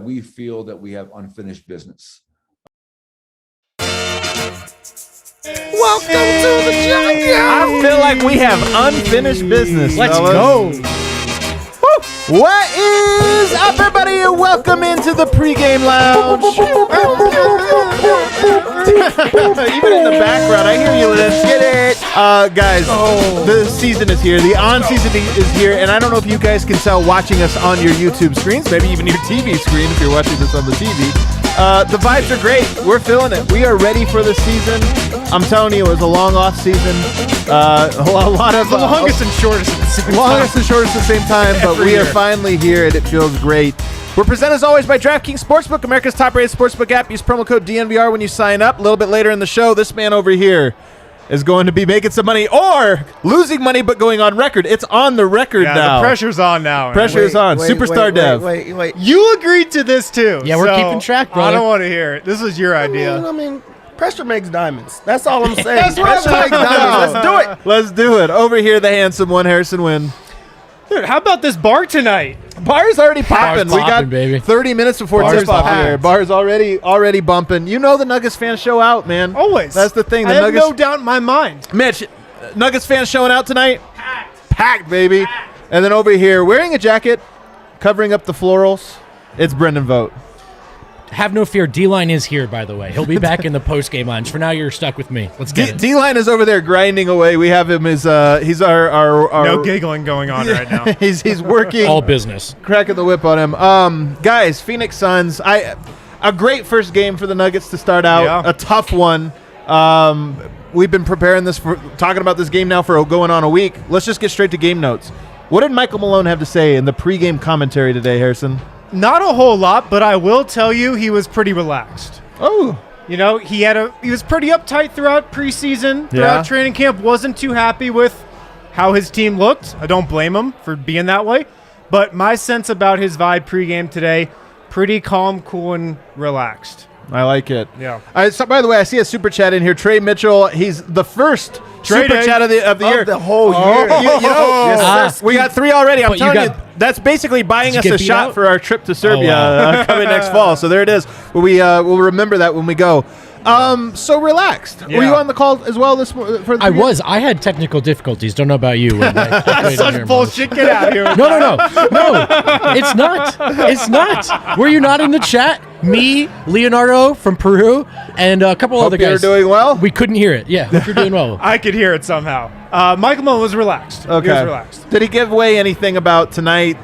we feel that we have unfinished business. Welcome to the jungle. I feel like we have unfinished business. Let's fellas. go. Woo. What is up, everybody? And welcome into the pregame lounge. Even in the background, I hear you, Liz. Get it. Guys, the season is here. The on-season is here. And I don't know if you guys can tell watching us on your YouTube screens, maybe even your TV screen if you're watching this on the TV. The vibes are great. We're feeling it. We are ready for the season. I'm telling you, it was a long off season. A lot of The longest and shortest at the same time. longest and shortest at the same time, but we are finally here, and it feels great. We're presented as always by DraftKings Sportsbook, America's top-rated sportsbook app. Use promo code DNVR when you sign up. A little bit later in the show, this man over here is going to be making some money or losing money, but going on record. It's on the record now. The pressure's on now. Pressure is on. Superstar Dev. Wait. You agreed to this too. Yeah, we're keeping track, brother. I don't want to hear it. This was your idea. I mean, pressure makes diamonds. That's all I'm saying. That's what I'm Pressure makes talking diamonds. about. Let's do it. Let's do it. Over here, the handsome one, Harrison Wynn. Dude, how about this bar tonight? Bar's already popping. We got popping, baby. 30 minutes before Bar's tip-off popping. here. Bar's already bumping. You know the Nuggets fans show out, man. Always. That's the thing. The I have Nuggets. no doubt in my mind. Mitch, Nuggets fans showing out tonight? Packed, baby. And then over here, wearing a jacket, covering up the florals, it's Brendan Vogt. Have no fear. D-Line is here, by the way. He'll be back in the post-game lounge. For now, you're stuck with me. Let's get it. D-Line is over there grinding away. We have him as he's our No giggling going on right now. he's working. All business. Cracking the whip on him. Guys, Phoenix Suns. A great first game for the Nuggets to start out. Yeah. A tough one. We've been preparing this for talking about this game now for going on a week. Let's just get straight to game notes. What did Michael Malone have to say in the pregame commentary today, Harrison? Not a whole lot, but I will tell you he was pretty relaxed. Oh. You know, he was pretty uptight throughout preseason, throughout training camp, wasn't too happy with how his team looked. I don't blame him for being that way. But my sense about his vibe pregame today, pretty calm, cool, and relaxed. I like it. Yeah. So by the way, I see a super chat in here. Trey Mitchell, he's the first Trey super Day chat of the year. The whole year. You know, Yes, sir. we got 3 already. I'm But you telling you, got- that's basically buying Did us you a get beat shot out? for our trip to Serbia wow. coming next fall. So there it is. We'll remember that when we go. So relaxed. Yeah. Were you on the call as well this for the I was. I had technical difficulties. Don't know about you. That's such bullshit. Get out of here. No. It's not. It's not. Were you not in the chat? Me, Leonardo from Peru, and a couple Hope other you're guys. doing well. We couldn't hear it. Yeah, hope you're doing well. I could hear it somehow. Michael Malone was relaxed. Okay. He was relaxed. Did he give away anything about tonight?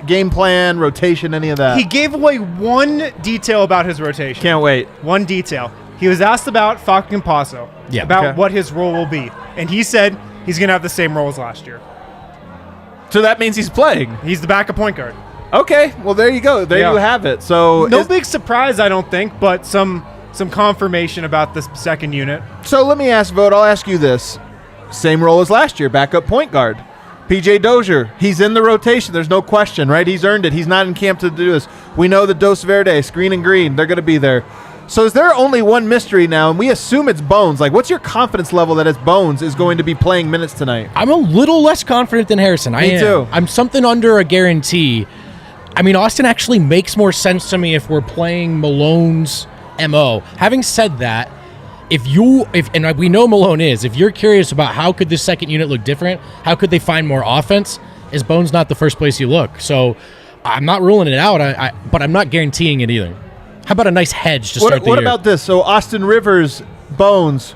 Game plan, rotation, any of that? He gave away one detail about his rotation. Can't wait. One detail. He was asked about Facu Campazzo, Yeah. about Okay. what his role will be. And he said he's going to have the same role as last year. So that means he's playing. He's the backup point guard. Okay, well there you go. There Yeah. you have it. So No big surprise, I don't think, but some confirmation about this second unit. So let me ask Vogt. I'll ask you this: same role as last year, backup point guard. PJ Dozier, he's in the rotation. There's no question, right? He's earned it. He's not in camp to do this. We know the Dos Verde, Screen and Green, they're going to be there. So is there only one mystery now, and we assume it's Bones? Like, what's your confidence level that it's Bones is going to be playing minutes tonight? I'm a little less confident than Harrison. I Me am. too. I'm something under a guarantee. I mean, Austin actually makes more sense to me if we're playing Malone's MO. Having said that, and we know Malone is, if you're curious about how could this second unit look different, how could they find more offense, is Bones not the first place you look? So I'm not ruling it out, but I'm not guaranteeing it either. How about a nice hedge to start the year? What about this? So Austin Rivers, Bones,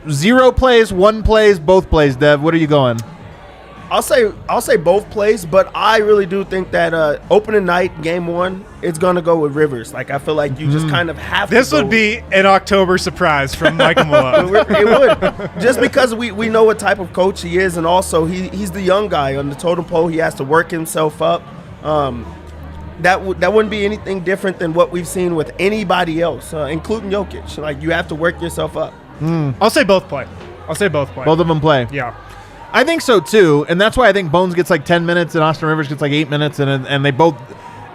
0 plays, 1 plays, both plays, Dev. What are you going? I'll say both plays, but I really do think that opening night, game 1, it's gonna go with Rivers. Like I feel like you just kind of have This to. would be an October surprise from Michael Malone. It would, just because we know what type of coach he is, and also he's the young guy on the totem pole. He has to work himself up. That wouldn't be anything different than what we've seen with anybody else, including Jokic. Like you have to work yourself up. I'll say both play. Both of them play. Yeah. I think so too, and that's why I think Bones gets like 10 minutes and Austin Rivers gets like 8 minutes, and they both,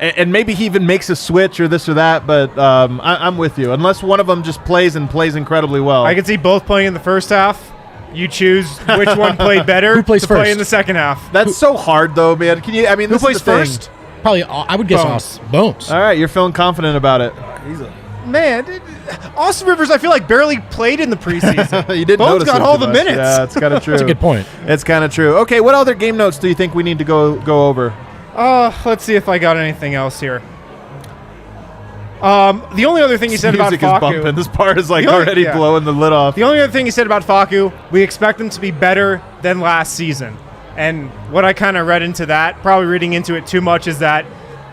and maybe he even makes a switch or this or that. But I'm with you, unless one of them just plays incredibly well. I could see both playing in the first half. You choose which one played better Who plays to play first? in the second half. That's so hard though, man. Can you? I mean, Who this plays is the thing. first? Probably, I would guess Bones. All right, you're feeling confident about it. Man, Austin Rivers, I feel like barely played in the preseason. You didn't Bones notice got him all too the much. minutes. Yeah, it's kind of true. That's a good point. It's kind of true. Okay, what other game notes do you think we need to go over? Let's see if I got anything else here. The only other thing he said about Music is bumping. Facu. This part is like The only- already yeah. blowing the lid off. The only other thing he said about Facu, we expect him to be better than last season. And what I kind of read into that, probably reading into it too much, is that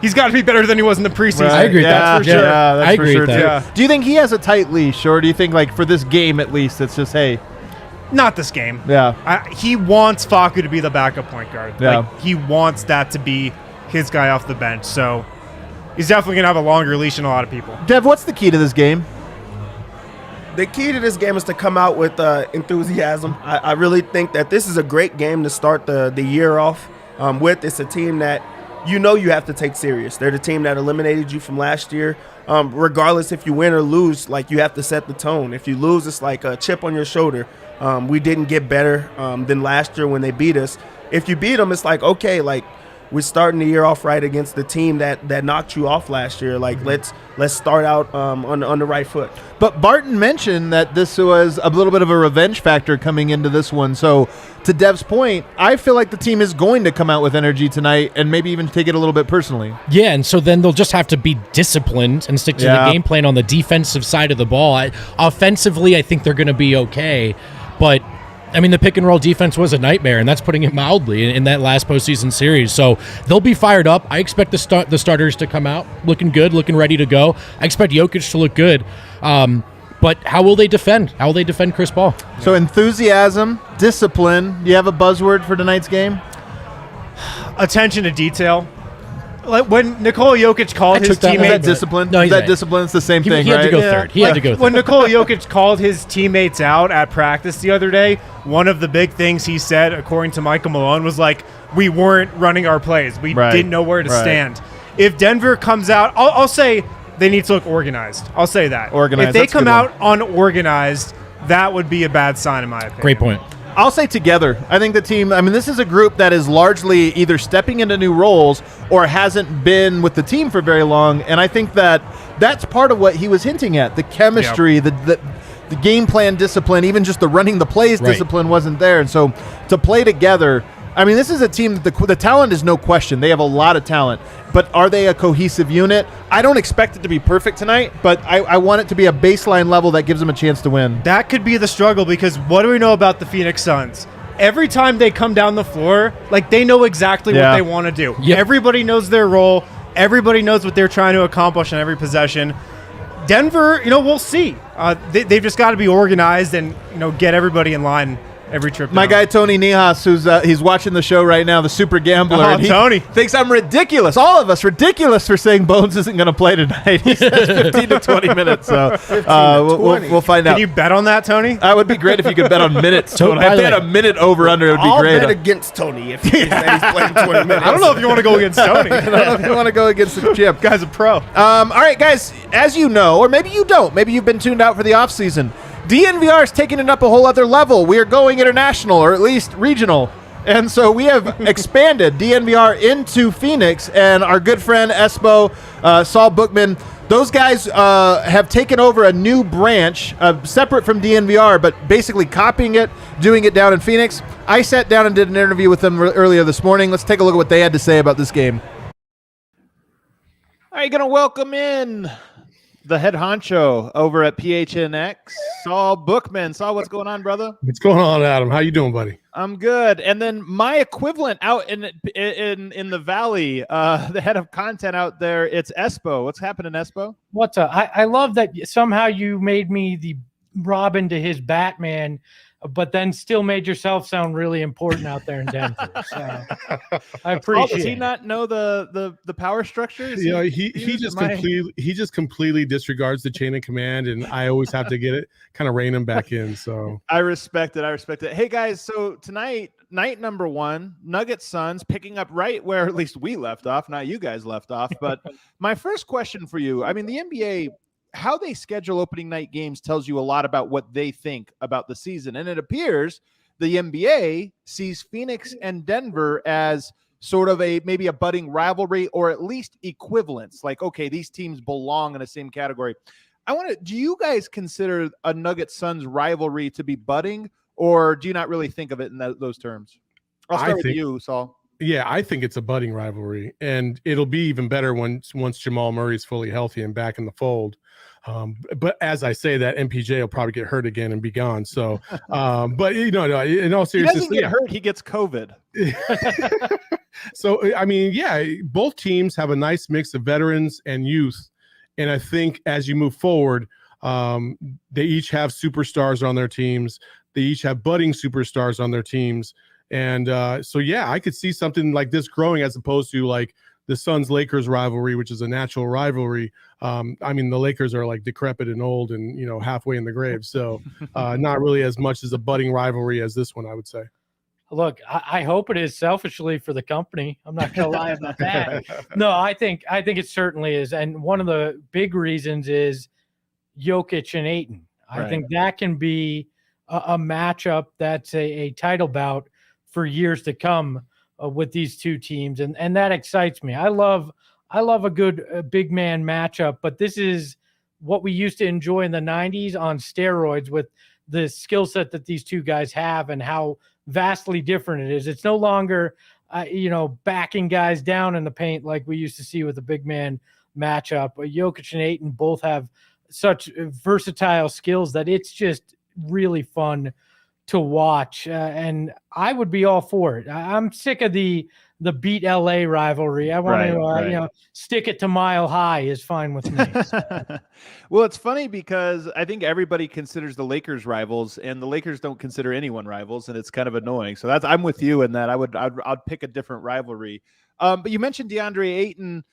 he's got to be better than he was in the preseason. I agree with Yeah, that. for sure. Yeah, that's I for agree sure with too. that. Yeah. Do you think he has a tight leash, or do you think like for this game at least, it's just hey, Not this game. yeah, He wants Facu to be the backup point guard. Yeah. Like, he wants that to be his guy off the bench. So he's definitely going to have a longer leash than a lot of people. Dev, what's the key to this game? The key to this game is to come out with enthusiasm. I really think that this is a great game to start the year off with. It's a team that you have to take serious. They're the team that eliminated you from last year. Regardless if you win or lose, like, you have to set the tone. If you lose, it's like a chip on your shoulder. We didn't get better than last year when they beat us. If you beat them, it's like, okay, like, we're starting the year off right against the team that knocked you off last year. Like, let's start out on the right foot. But Barton mentioned that this was a little bit of a revenge factor coming into this one. So to Dev's point, I feel like the team is going to come out with energy tonight and maybe even take it a little bit personally. Yeah, and so then they'll just have to be disciplined and stick to the game plan on the defensive side of the ball. Offensively, I think they're going to be okay, but I mean, the pick and roll defense was a nightmare, and that's putting it mildly in that last postseason series. So they'll be fired up. I expect the starters to come out looking good, looking ready to go. I expect Jokic to look good. But how will they defend? How will they defend Chris Paul? So enthusiasm, discipline. Do you have a buzzword for tonight's game? Attention to detail. Like when Nikola Jokic called his Is that teammates. discipline? No, Is he's that right. discipline? It's the same thing, He had right? to go third. He had to go third. When Nikola Jokic called his teammates out at practice the other day, one of the big things he said, according to Michael Malone, was like, we weren't running our plays. We Right. didn't know where to Right. stand. If Denver comes out, I'll say they need to look organized. I'll say that. Organized, If they that's a come good out unorganized, that would be a bad sign in my opinion. Great point. I'll say together. I think the team, I mean, this is a group that is largely either stepping into new roles or hasn't been with the team for very long. And I think that that's part of what he was hinting at. The chemistry, the game plan discipline, even just the running the plays Right. discipline wasn't there. And so to play together, I mean, this is a team, the talent is no question. They have a lot of talent. But are they a cohesive unit? I don't expect it to be perfect tonight, but I want it to be a baseline level that gives them a chance to win. That could be the struggle because what do we know about the Phoenix Suns? Every time they come down the floor, like they know exactly Yeah. what they want to do. Yep. Everybody knows their role. Everybody knows what they're trying to accomplish in every possession. Denver, we'll see. They've just got to be organized and, get everybody in line every trip My down. guy Tony Nijas, who's he's watching the show right now, the super gambler. Oh, and he Tony. thinks I'm ridiculous. All of us ridiculous for saying Bones isn't going to play tonight. He says 15 to 20 minutes. So we'll find Can out. you bet on that, Tony? That would be great if you could bet on minutes. So, Tony. by If the they had way- a minute over under, it would be I'll great. bet against Tony if he's playing 20 minutes. I don't know if you want to go against Tony. I don't know if you want to go against the chip. Guy's a pro. All right, guys, as you know, or maybe you don't, maybe you've been tuned out for the offseason, DNVR is taking it up a whole other level. We are going international, or at least regional. And so we have expanded DNVR into Phoenix, and our good friend Espo, Saul Bookman, those guys have taken over a new branch, separate from DNVR, but basically copying it, doing it down in Phoenix. I sat down and did an interview with them earlier this morning. Let's take a look at what they had to say about this game. Are you going to welcome in the head honcho over at PHNX, Saul Bookman? Saul, what's going on, brother? What's going on, Adam? How you doing, buddy? I'm good. And then my equivalent out in the valley, the head of content out there, it's Espo. What's happening, Espo? What's up? I love that somehow you made me the Robin to his Batman, but then still made yourself sound really important out there in Denver. So I appreciate Does he it. not know the power structure? Is He just completely disregards the chain of command, and I always have to get it, kind of rein him back in. So I respect it. Hey guys, so tonight, night number 1, Nuggets Suns picking up right where at least we left off, not you guys left off. But my first question for you, I mean, the NBA, how they schedule opening night games tells you a lot about what they think about the season. And it appears the NBA sees Phoenix and Denver as sort of maybe a budding rivalry or at least equivalence? Like, okay, these teams belong in the same category. Do you guys consider a Nuggets Suns rivalry to be budding, or do you not really think of it in those terms? I'll start with you, Saul. Yeah, I think it's a budding rivalry, and it'll be even better once Jamal Murray's fully healthy and back in the fold. But as I say that, MPJ will probably get hurt again and be gone. So, but in all seriousness, he doesn't get hurt; he gets COVID. So, I mean, yeah, both teams have a nice mix of veterans and youth. And I think as you move forward, they each have superstars on their teams. They each have budding superstars on their teams. And so, yeah, I could see something like this growing as opposed to like the Suns-Lakers rivalry, which is a natural rivalry. I mean, the Lakers are like decrepit and old and, halfway in the grave. So not really as much as a budding rivalry as this one, I would say. Look, I hope it is selfishly for the company. I'm not going to lie about that. No, I think it certainly is. And one of the big reasons is Jokic and Ayton. I think that can be a matchup that's a title bout for years to come with these two teams. And that excites me. I love a good big man matchup, but this is what we used to enjoy in the 90s on steroids with the skill set that these two guys have and how vastly different it is. It's no longer, backing guys down in the paint like we used to see with the big man matchup. Jokic and Ayton both have such versatile skills that it's just really fun to watch. And I would be all for it. I'm sick of the beat LA rivalry. I want to, stick it to Mile High is fine with me. Well, it's funny because I think everybody considers the Lakers rivals, and the Lakers don't consider anyone rivals, and it's kind of annoying. So I'm with you in that. I'd pick a different rivalry. But you mentioned DeAndre Ayton.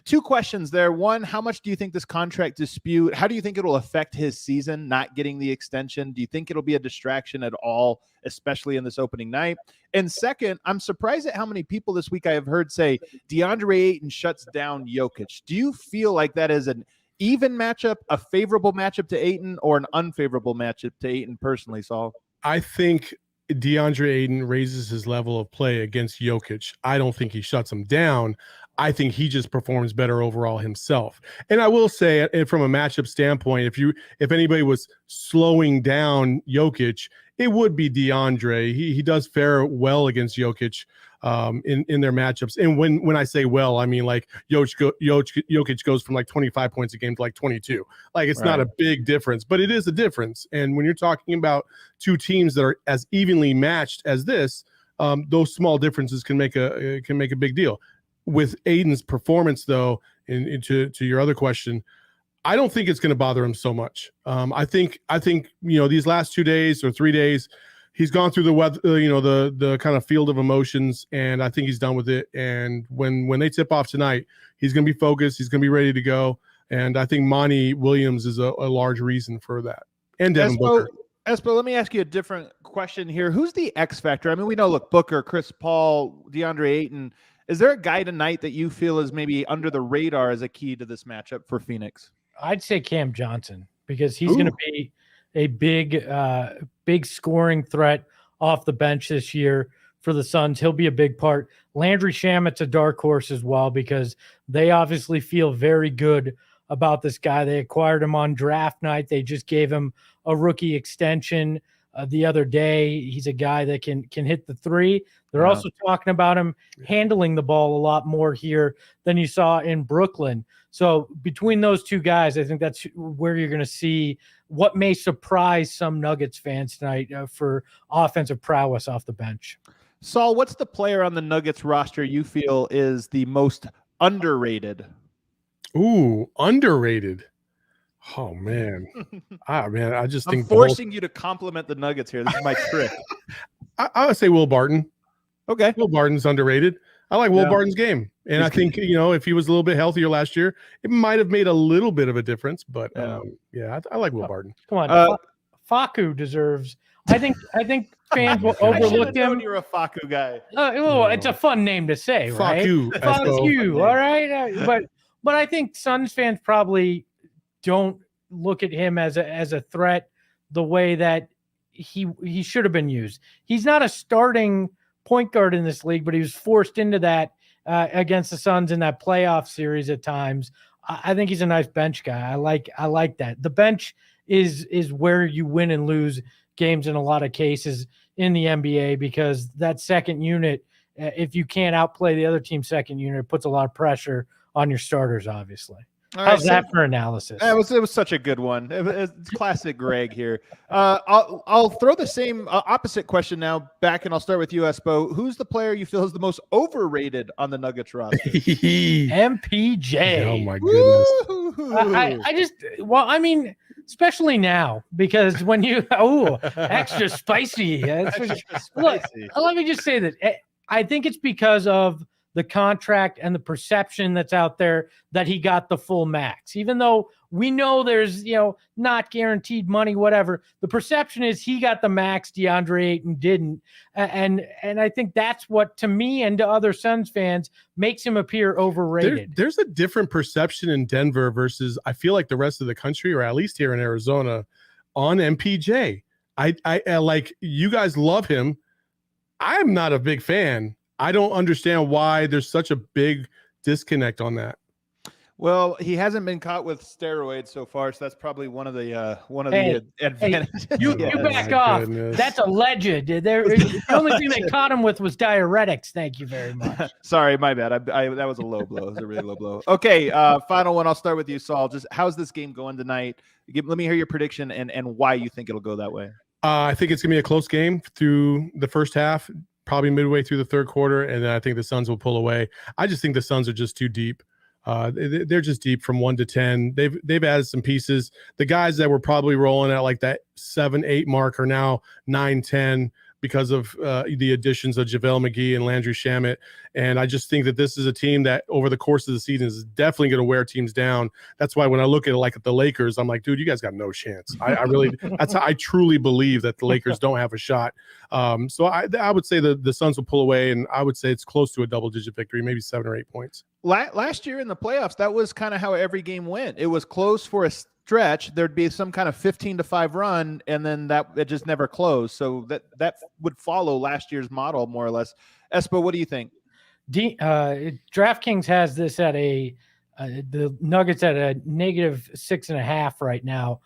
Two questions there. One, how much do you think this contract dispute, how do you think it'll affect his season, not getting the extension? Do you think it'll be a distraction at all, especially in this opening night? And second, I'm surprised at how many people this week I have heard say DeAndre Ayton shuts down Jokic. Do you feel like that is an even matchup, a favorable matchup to Ayton, or an unfavorable matchup to Ayton personally, Saul? I think DeAndre Ayton raises his level of play against Jokic. I don't think he shuts him down. I think he just performs better overall himself. And I will say, from a matchup standpoint, if anybody was slowing down Jokic, it would be DeAndre. He does fare well against Jokic in their matchups. And when I say well, I mean like Jokic goes from like 25 points a game to like 22. Like it's not a big difference, but it is a difference. And when you're talking about two teams that are as evenly matched as this, those small differences can make a big deal. With Ayton's performance, though, to your other question, I don't think it's going to bother him so much. I think these last 2 days or 3 days, he's gone through the weather, the kind of field of emotions, and I think he's done with it. And when they tip off tonight, he's going to be focused. He's going to be ready to go. And I think Monty Williams is a large reason for that. And Devin Booker. Espo, let me ask you a different question here. Who's the X factor? I mean, we know, look, Booker, Chris Paul, DeAndre Ayton. Is there a guy tonight that you feel is maybe under the radar as a key to this matchup for Phoenix? I'd say Cam Johnson, because he's going to be a big scoring threat off the bench this year for the Suns. He'll be a big part. Landry Shamet's a dark horse as well, because they obviously feel very good about this guy. They acquired him on draft night. They just gave him a rookie extension the other day. He's a guy that can hit the three. They're also talking about him handling the ball a lot more here than you saw in Brooklyn. So between those two guys, I think that's where you're going to see what may surprise some Nuggets fans tonight for offensive prowess off the bench. Saul, what's the player on the Nuggets roster you feel is the most underrated? Ooh, underrated. Oh man, I just think I'm forcing you to compliment the Nuggets here. This is my trick. I would say Will Barton. Okay, Will Barton's underrated. I like Will Barton's game, and I think if he was a little bit healthier last year, it might have made a little bit of a difference. But I like Will Barton. Come on, Facu deserves. I think fans will overlook him. You're a Facu guy. It's a fun name to say, right? Facu. All right, but I think Suns fans probably don't look at him as a threat the way that he should have been used. He's not a starting point guard in this league, but he was forced into that against the Suns in that playoff series at times. I think he's a nice bench guy. I like that. The bench is where you win and lose games in a lot of cases in the NBA, because that second unit, if you can't outplay the other team's second unit, it puts a lot of pressure on your starters, obviously. How's that for analysis? It was such a good one. It's classic Greg here. I'll throw the same opposite question now back, and I'll start with you, Espo. Who's the player you feel is the most overrated on the Nuggets roster? MPJ. Oh my goodness. I mean, especially now, because when you extra spicy. Extra spicy. Let me just say that I think it's because of the contract and the perception that's out there that he got the full max, even though we know there's, not guaranteed money, whatever. The perception is he got the max, DeAndre Ayton didn't. And I think that's what, to me and to other Suns fans, makes him appear overrated. There's a different perception in Denver versus, I feel like, the rest of the country, or at least here in Arizona, on MPJ. I like, you guys love him. I'm not a big fan. I don't understand why there's such a big disconnect on that. Well, he hasn't been caught with steroids so far, so that's probably one of the advantages. You back off. Goodness. That's alleged. The only thing they caught him with was diuretics. Thank you very much. Sorry, my bad. That was a low blow. It was a really low blow. Okay, final one. I'll start with you, Saul. Just how's this game going tonight? Let me hear your prediction and why you think it'll go that way. I think it's going to be a close game through the first half, probably midway through the third quarter, and then I think the Suns will pull away. I just think the Suns are just too deep. They're just deep from 1 to 10. They've added some pieces. The guys that were probably rolling at like that 7-8 mark are now 9-10 because of the additions of JaVale McGee and Landry Shamet. And I just think that this is a team that over the course of the season is definitely going to wear teams down. That's why when I look at it like at the Lakers, I'm like, dude, you guys got no chance. I really, that's how I truly believe that the Lakers don't have a shot. So I would say the Suns will pull away, and I would say it's close to a double-digit victory, maybe 7 or 8 points. Last year in the playoffs, that was kind of how every game went. It was close for a stretch. There'd be some kind of 15-5 run, and then it just never closed. So that would follow last year's model more or less. Espo, what do you think? DraftKings has this at the Nuggets at a -6.5 right now.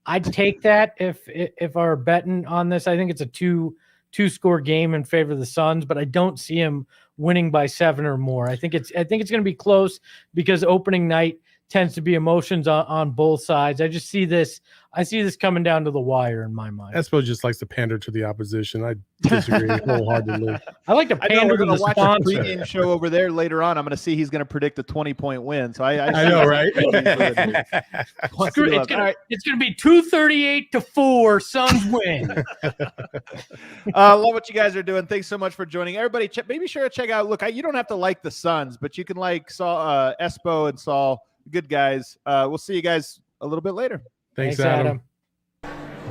I'd take that if I were betting on this. I think it's a two-score game in favor of the Suns, but I don't see him winning by 7 or more. I think it's going to be close because opening night tends to be emotions on both sides. I just see this. I see this coming down to the wire in my mind. Espo just likes to pander to the opposition. I disagree wholeheartedly. I like to pander to the watch a sponsor. pregame show over there later on. I'm going to see he's going to predict a 20-point win. So I know, right? It's going to be 238-4. Suns win. Love what you guys are doing. Thanks so much for joining. Everybody, be sure to check out. Look, you don't have to like the Suns, but you can like Espo and Saul. Good guys. We'll see you guys a little bit later. Thanks, Adam.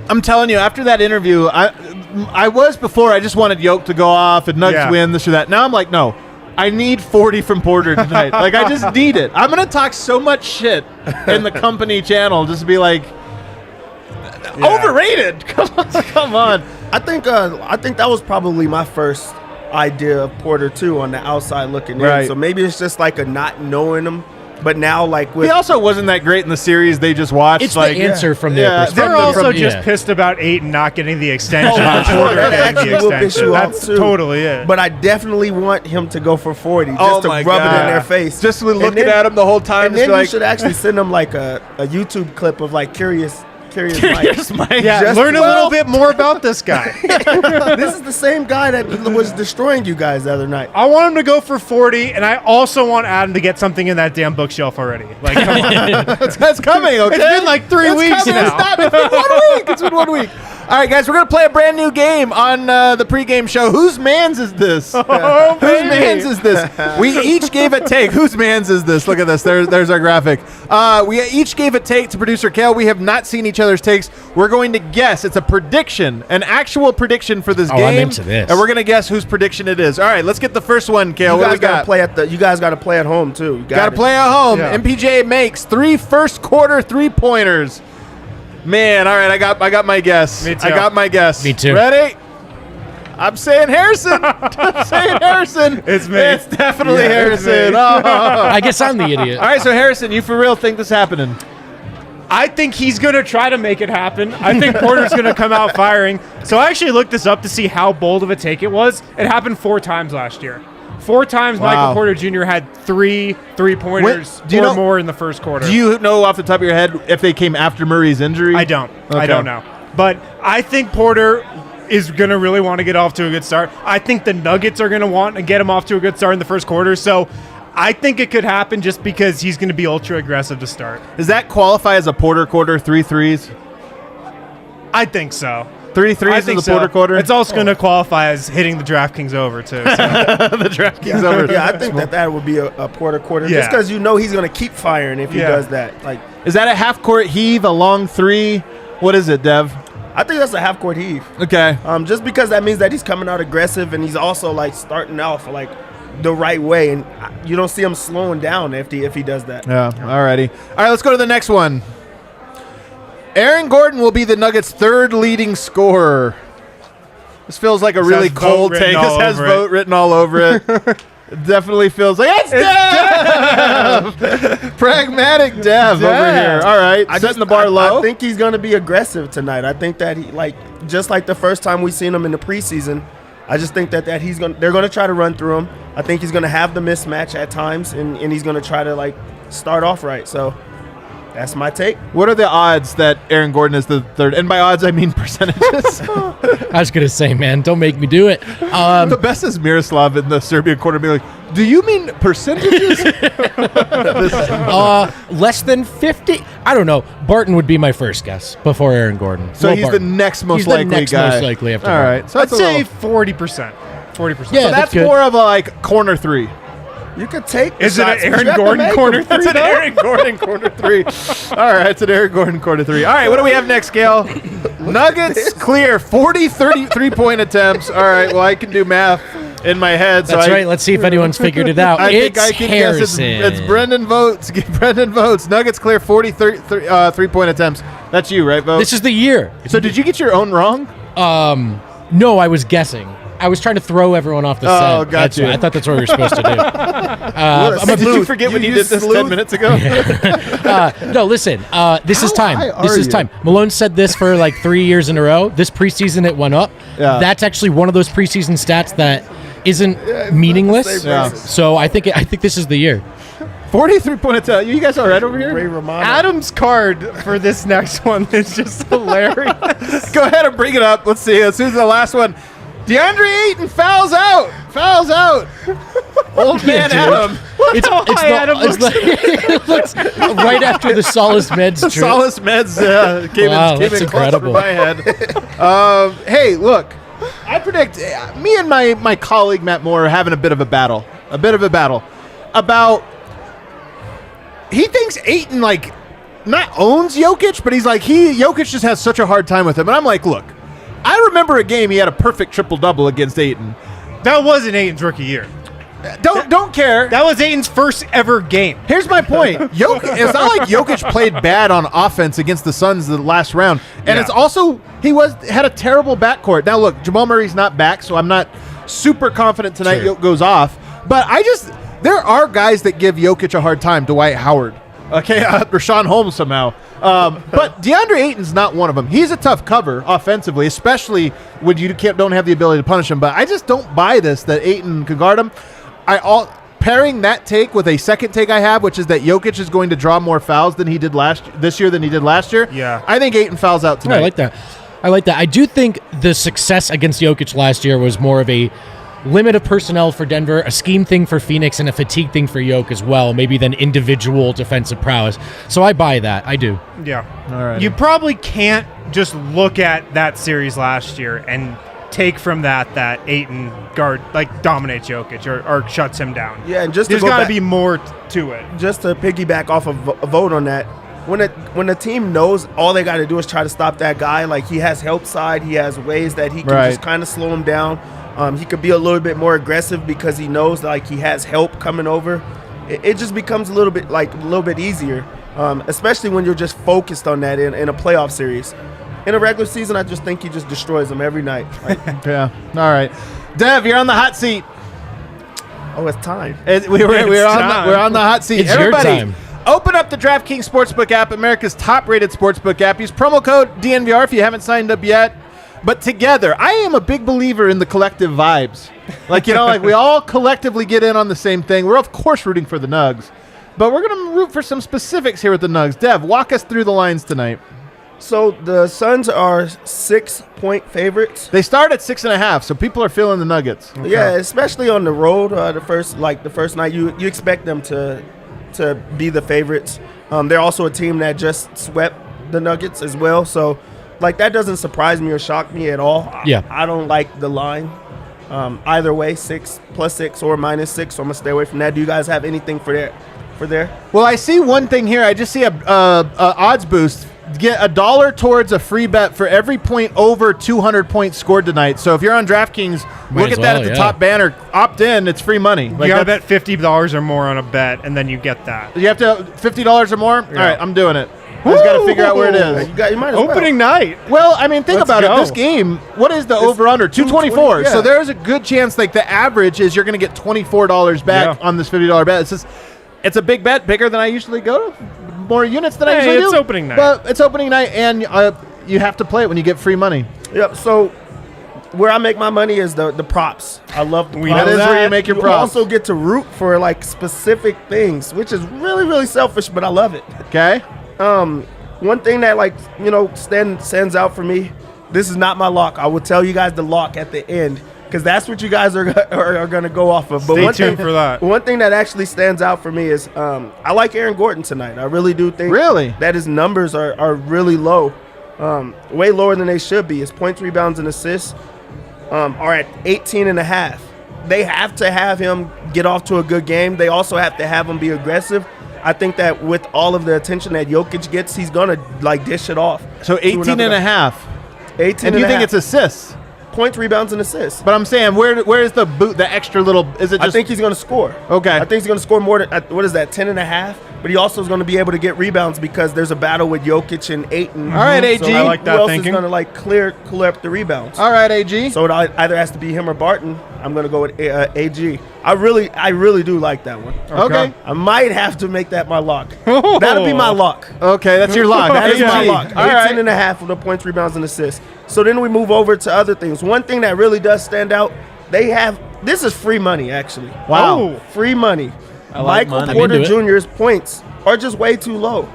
I'm telling you, after that interview, I was before, I just wanted Yoke to go off and Nuggets win, this or that. Now I'm like, no, I need 40 from Porter tonight. Like, I just need it. I'm going to talk so much shit in the company channel just to be like, overrated. Come on. I think that was probably my first idea of Porter, too, on the outside looking in. So maybe it's just like a not knowing him. But now, he also wasn't that great in the series they just watched. It's the answer from their perspective. They're also just pissed about Ayton not getting the extension. That's totally it. But I definitely want him to go for 40, just to rub it in their face. Just looking at him the whole time. And then you should actually send them like a YouTube clip of like Curious Mike. Yeah, learn a little bit more about this guy. This is the same guy that was destroying you guys the other night. I want him to go for 40, and I also want Adam to get something in that damn bookshelf already. Like, come on. That's coming, okay? It's been like 3 weeks now. It's been 1 week. It's been 1 week. All right, guys, we're going to play a brand new game on the pregame show. Whose man's is this? Whose man's is this? We each gave a take. Whose man's is this? Look at this. There's our graphic. We each gave a take to producer Kale. We have not seen each other's takes. We're going to guess. It's a prediction, an actual prediction for this game. I'm into this. And we're going to guess whose prediction it is. All right, let's get the first one, Kale. You guys got to play at home, too. You got to play at home. Yeah. MPJ makes 3 first-quarter three-pointers. Man, all right, I got my guess. Me too. I got my guess. Me too. Ready? I'm saying Harrison. I'm saying Harrison. It's me. It's definitely Yeah, it's Harrison. me. Oh. I guess I'm the idiot. All right, so Harrison, you for real think this happening? I think he's going to try to make it happen. I think Porter's going to come out firing. So I actually looked this up to see how bold of a take it was. It happened 4 times last year. 4 times Wow. Michael Porter Jr. had 3 3-pointers Do you or know- more in the first quarter. Do you know off the top of your head if they came after Murray's injury? I don't. Okay. I don't know. But I think Porter is going to really want to get off to a good start. I think the Nuggets are going to want to get him off to a good start in the first quarter. So I think it could happen just because he's going to be ultra aggressive to start. Does that qualify as a Porter quarter, 3 threes? I think so. 3 I threes think is a Porter so. quarter? It's also going to qualify as hitting the DraftKings over too. So. the DraftKings over. Yeah, I think that would be a Porter quarter. Yeah. Just because you know he's going to keep firing if he Yeah. does that. Like, Is that a half-court heave, a long 3? What is it, Dev? I think that's a half-court heave. Okay. Just because that means that he's coming out aggressive and he's also like starting off like the right way, and you don't see him slowing down if he does that. Yeah, alrighty. All right, let's go to the next one. Aaron Gordon will be the Nuggets' 3rd leading scorer. This feels like a really has vote cold written take. all This has over it. vote written all over it. It definitely feels like it's Dev! Pragmatic Dev over here. All right, setting the bar low. I think he's going to be aggressive tonight. I think that he just like the first time we seen him in the preseason. I just think that they're going to try to run through him. I think he's going to have the mismatch at times, and he's going to try to start off right. So that's my take. What are the odds that Aaron Gordon is the 3rd? And by odds, I mean percentages. I was going to say, man, don't make me do it. The best is Miroslav in the Serbian quarter being like, do you mean percentages? Less than 50? I don't know. Barton would be my first guess before Aaron Gordon. So Will he's Barton. the next most He's likely the next guy. most likely after All Barton. right, so I'd that's a say little, 40%. 40%. Yeah, so that's that's good. more of a corner 3. You could take. Is it an shots, but Aaron you have to Gordon make corner them. That's an Aaron Gordon corner 3. All right, it's an Aaron Gordon corner 3. All right, what do we have next, Gail? Nuggets clear 40 3-point attempts. All right, well, I can do math in my head. That's right. Let's see if anyone's figured it out. I think It's I can guess Harrison. it's Brendan Votes. Brendan Votes. Nuggets clear 40 3-point attempts. That's you, right, Votes? This is the year. So did you get your own wrong? No, I was guessing. I was trying to throw everyone off the Oh, scent. gotcha. I thought that's what we were supposed to do. Did you forget when you did this 10 minutes ago? No, listen. This is high time. are This is you? time. Malone said this for like 3 years in a row. This preseason, it went up. Yeah. That's actually one of those preseason stats that isn't meaningless. Yeah. So I think this is the year. 43-point attempt. You guys all right over here? Ray Romano. Adam's card for this next one is just hilarious. Go ahead and bring it up. Let's see. Let's do the last one. DeAndre Ayton fouls out. Old man Adam. It's it looks right after the Solace Meds trip. Solace Meds came Wow, in that's clutch incredible. for my head. Hey, look. I predict me and my colleague Matt Moore are having a bit of a battle about. He thinks Ayton not owns Jokic, but he's like Jokic just has such a hard time with him, and I'm like, look, I remember a game he had a perfect triple-double against Ayton. That wasn't Ayton's rookie year. Don't care. That was Ayton's first ever game. Here's my point. It's not like Jokic played bad on offense against the Suns the last round. And it's also had a terrible backcourt. Now look, Jamal Murray's not back, so I'm not super confident tonight Sure. goes off. But there are guys that give Jokic a hard time. Dwight Howard. Okay, Rashawn Holmes somehow. But DeAndre Ayton's not one of them. He's a tough cover offensively, especially when you don't have the ability to punish him. But I just don't buy this that Ayton could guard him. Pairing that take with a second take I have, which is that Jokic is going to draw more fouls than he did this year than he did last year. Yeah. I think Ayton fouls out tonight. I like that. I do think the success against Jokic last year was more of a limit of personnel for Denver, a scheme thing for Phoenix, and a fatigue thing for Jokic as well, maybe than individual defensive prowess. So I buy that. I do. Yeah. All right. You probably can't just look at that series last year and take from that Ayton dominates Jokic or shuts him down. Yeah, and just to there's go got to back- be more to it. Just to piggyback off of a vote on that, when the team knows all they got to do is try to stop that guy, like he has help side, he has ways that he can Right. just kind of slow him down. He could be a little bit more aggressive because he knows he has help coming over. It just becomes a little bit easier, especially when you're just focused on that in a playoff series. In a regular season, I just think he just destroys them every night. Like, Yeah. All right. Dev, you're on the hot seat. oh, it's time. We're on the hot seat. It's your Everybody, time. open up the DraftKings Sportsbook app, America's top-rated sportsbook app. Use promo code DNVR if you haven't signed up yet. But together, I am a big believer in the collective vibes. Like, like we all collectively get in on the same thing. We're, of course, rooting for the Nugs. But we're going to root for some specifics here with the Nugs. Dev, walk us through the lines tonight. So the Suns are 6-point favorites. They start at 6.5, so people are feeling the Nuggets. Yeah, especially on the road. The first night, you expect them to be the favorites. They're also a team that just swept the Nuggets as well. So, like, that doesn't surprise me or shock me at all. Yeah. I don't like the line. Either way, 6 +6 or -6. So I'm gonna stay away from that. Do you guys have anything for there? Well, I see one thing here. I just see a odds boost. Get $1 towards a free bet for every point over 200 points scored tonight. So if you're on DraftKings, look at that at the top banner. Opt in. It's free money. You got to bet $50 or more on a bet, and then you get that. You have to $50 or more? All right, I'm doing it. I just got to figure out where it is. You might as well. Opening night. Well, I mean, think Let's about go. it. This game, what is the over-under? 224. yeah. So there's a good chance, like, the average is you're going to get $24 back on this $50 bet. It's a big bet, bigger than I usually go to. More units than I usually do. It's opening night. But it's opening night, and you have to play it when you get free money. Yep. So where I make my money is the props. I love the props. That is where you make your You props. also get to root for like specific things, which is really, really selfish, but I love it. Okay? One thing that stands out for me, this is not my lock. I will tell you guys the lock at the end because that's what you guys are going to go off of. But Stay tuned for that. One thing that actually stands out for me is I like Aaron Gordon tonight. I really do think that his numbers are really low, way lower than they should be. His points, rebounds, and assists are at 18.5. They have to have him get off to a good game. They also have to have him be aggressive. I think that with all of the attention that Jokic gets, he's going to dish it off. So 18.5. 18 And you think it's assists? Points, rebounds, and assists. But I'm saying, where is the boot, the extra little, is it just? I think he's going to score. Okay. I think he's going to score more than, what is that, 10.5? But he also is going to be able to get rebounds because there's a battle with Jokic and Ayton. All right, AG. I like that who else thinking. is going to clear up the rebounds? All right, AG. So it either has to be him or Barton. I'm going to go with AG. I really do like that one. Okay. I might have to make that my lock. That'll be my lock. Okay, that's your lock. That is my AG. lock. All right. 18.5 for the points, rebounds, and assists. So then we move over to other things. One thing that really does stand out, this is free money, actually. Wow. Oh. Free money. like Michael money. Porter I'm into Jr.'s points are just way too low.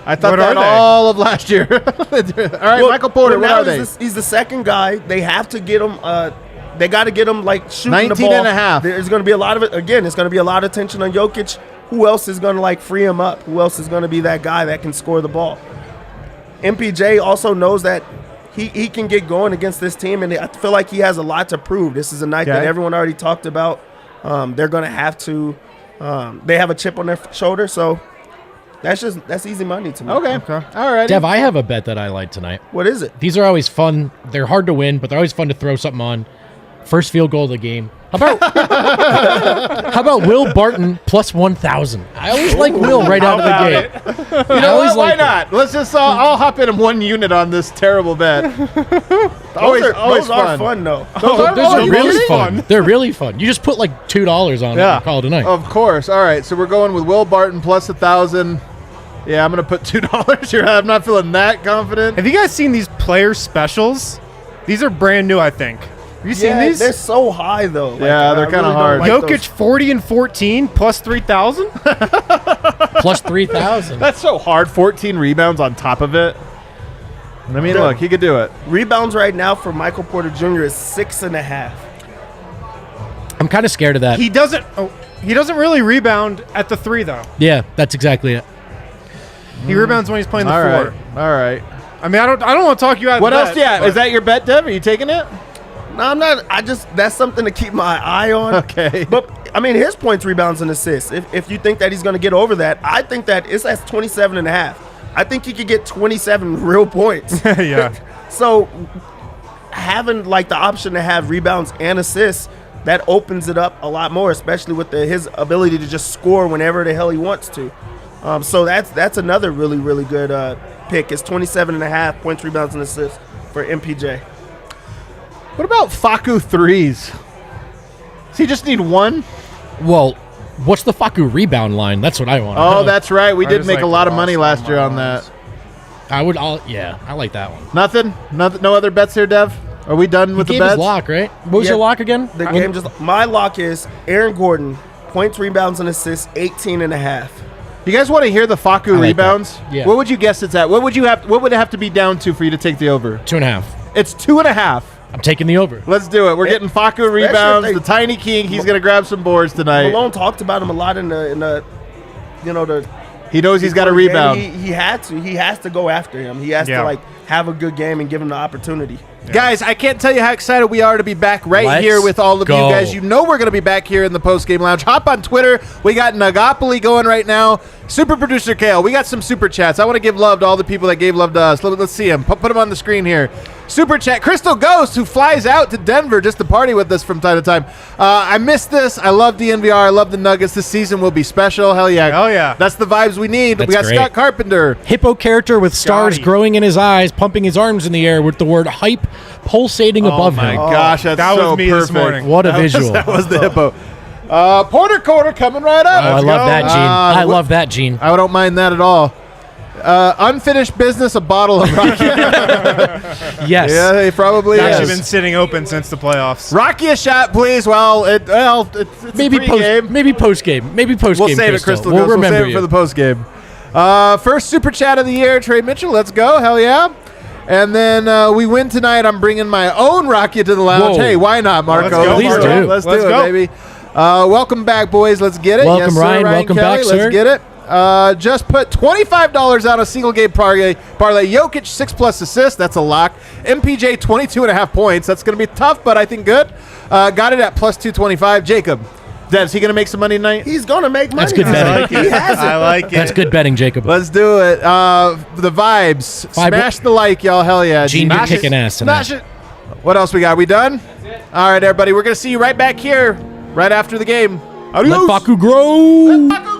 I thought What that are they? all of last year. All right, Well, Michael Porter, well, what now are they? He's the second guy. They have to get him. They got to get him like shooting 19 the ball. and a half. There's going to be a lot of it. Again, it's going to be a lot of attention on Jokic. Who else is going to like free him up? Who else is going to be that guy that can score the ball? MPJ also knows that he can get going against this team, and I feel like he has a lot to prove. This is a night that Okay. everyone already talked about. They're going to have to. They have a chip on their shoulder, so that's easy money to me. Okay. All right. Dev, I have a bet that I like tonight. What is it? These are always fun. They're hard to win, but they're always fun to throw something on. First field goal of the game. How about Will Barton plus 1,000? I always like Will right out of the gate. You know what? Why not? Let's just I'll hop in 1 unit on this terrible bet. always Those are fun though. Those Oh, are you really kidding? fun. They're really fun. You just put like $2 on it and call it a night. Of course. All right. So we're going with Will Barton plus 1,000. Yeah, I'm gonna put $2 here. I'm not feeling that confident. Have you guys seen these player specials? These are brand new, I think. Have you seen these? They're so high though. Yeah, they're kinda hard. Jokic 40 and 14 plus 3,000. Plus 3,000. That's so hard. 14 rebounds on top of it. I mean, look, he could do it. Rebounds right now for Michael Porter Jr. is 6.5. I'm kind of scared of that. He doesn't really rebound at the 3 though. Yeah, that's exactly it. He rebounds when he's playing the All 4. right. All right. I mean, I don't want to talk you out of What that, else? Yeah. but- Is that your bet, Dev? Are you taking it? No, I'm not. That's something to keep my eye on. Okay. But I mean, his points, rebounds, and assists. If you think that he's going to get over that, I think that that's 27.5. I think he could get 27 real points. Yeah. So having like the option to have rebounds and assists, that opens it up a lot more, especially with his ability to just score whenever the hell he wants to. So that's another really, really good pick is 27.5 points, rebounds, and assists for MPJ. What about Facu threes? Does he just need one? Well, what's the Facu rebound line? That's what I want. Oh, that's right. We I did just make like a lot of money Ross last year on Marlins. that. I like that one. Nothing? No other bets here, Dev? Are we done with He the gave his bets? lock, right? What was Yeah. your lock again? The game my lock is Aaron Gordon, points, rebounds, and assists, 18.5. You guys want to hear the Facu that. rebounds? Yeah. What would you guess it's at? What would it have to be down to for you to take the over? 2.5. It's 2.5. I'm taking the over. Let's do it. We're getting Facu rebounds. if they- The Tiny King. He's going to grab some boards tonight. Malone talked about him a lot in the He knows he's got a before the game. rebound. He had to. He has to go after him. He has Yeah. to have a good game and give him the opportunity. Guys, I can't tell you how excited we are to be back Let's here with all of go. you guys. You know we're going to be back here in the post-game lounge. Hop on Twitter. We got Nagapoly going right now. Super Producer Kale, we got some super chats. I want to give love to all the people that gave love to us. Let's see them. Put them on the screen here. Super chat. Crystal Ghost, who flies out to Denver just to party with us from time to time. I missed this. I love DNVR. I love the Nuggets. This season will be special. Hell yeah. Hell yeah. That's the vibes we need. That's we got great. Scott Carpenter. Hippo character with stars Scotty. growing in his eyes, pumping his arms in the air with the word hype pulsating above my him. gosh, that's That so was me perfect. this morning. What a visual. That was the hippo. Porter Quarter coming right up. Oh, I love that, Gene. I wh- love that, Gene. I don't mind that at all. Unfinished business, a bottle of Rocky. Yes. Yeah, he probably Actually is. been sitting open since the playoffs. Rocky a shot, please. Well, it's Maybe a pregame. maybe post game. Maybe post We'll game. save it, Crystal. We'll Ghost. remember save it you. for the post game. First super chat of the year, Trey Mitchell. Let's go. Hell yeah. And then we win tonight. I'm bringing my own Rocky to the lounge. Whoa. Hey, why not, Marco? Let's go, Please Marco. do. Let's Let's do go. it, baby. Welcome back, boys. Let's get it. Welcome, yes, sir, Ryan. Welcome Kelly. back, Let's sir. get it. Just put $25 on a single game parlay. Jokic 6+ assists. That's a lock. MPJ 22.5 points. That's going to be tough, but I think good. Got it at plus 225. Jacob, is he going to make some money tonight? He's gonna make money. That's good betting. He has it. I like it. That's good betting, Jacob. Let's do it. The vibes. Smash the like, y'all. Hell yeah. Gene, you're Smash it. kicking ass tonight. Smash it. What else we got? We done? All right, everybody. We're going to see you right back here right after the game. Let Adios. Facu grow. Let Facu